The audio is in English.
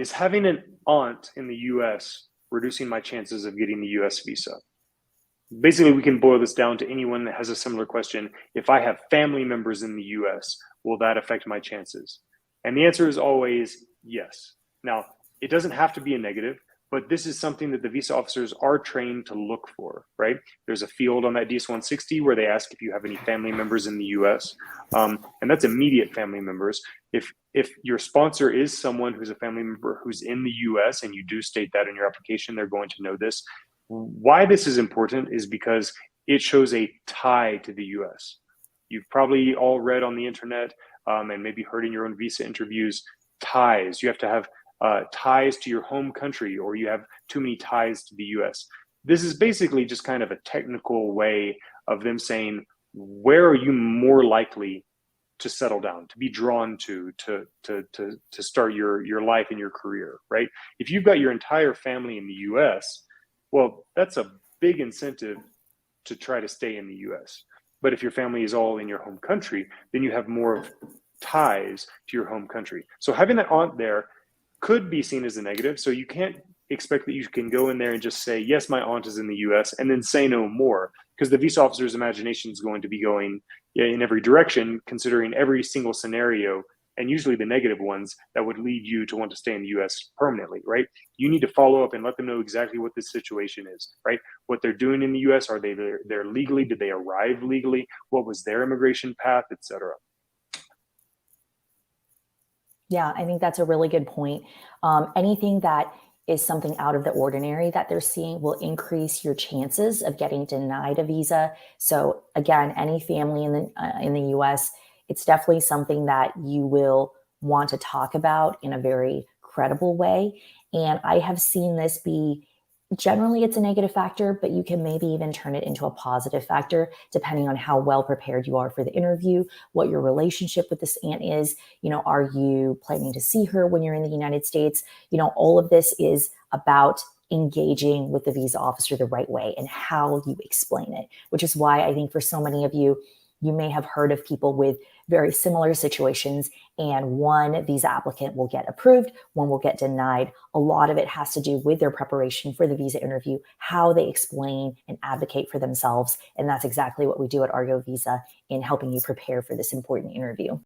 is having an aunt in the US reducing my chances of getting the US visa? Basically, we can boil this down to anyone that has a similar question. If I have family members in the US, will that affect my chances? And the answer is always yes. Now, it doesn't have to be a negative, but this is something that the visa officers are trained to look for, right? There's a field on that DS-160 where they ask if you have any family members in the US, and that's immediate family members. If your sponsor is someone who's a family member who's in the US and you do state that in your application, they're going to know this. Why this is important is because it shows a tie to the US. You've probably all read on the internet and maybe heard in your own visa interviews, ties. You have to have ties to your home country, or you have too many ties to the US. This is basically just kind of a technical way of them saying, where are you more likely to settle down, to be drawn to start your life and your career, right? If you've got your entire family in the US, well, that's a big incentive to try to stay in the US. But if your family is all in your home country, then you have more of ties to your home country. So having that aunt there could be seen as a negative. So you can't expect that you can go in there and just say, yes, my aunt is in the US, and then say no more, because the visa officer's imagination is going to be going in every direction, considering every single scenario, and usually the negative ones that would lead you to want to stay in the US permanently, right? You need to follow up and let them know exactly what the situation is, right? What they're doing in the US, are they there legally? Did they arrive legally? What was their immigration path, etc.? Yeah, I think that's a really good point. Anything that is something out of the ordinary that they're seeing will increase your chances of getting denied a visa. So again, any family in the US, it's definitely something that you will want to talk about in a very credible way. And I have seen this be, generally it's a negative factor, but you can maybe even turn it into a positive factor depending on how well prepared you are for the interview, what your relationship with this aunt is. Are you planning to see her when you're in the United States? All of this is about engaging with the visa officer the right way and how you explain it, which is why I think for so many of you, you may have heard of people with very similar situations, and one visa applicant will get approved, one will get denied. A lot of it has to do with their preparation for the visa interview, how they explain and advocate for themselves. And that's exactly what we do at Argo Visa in helping you prepare for this important interview.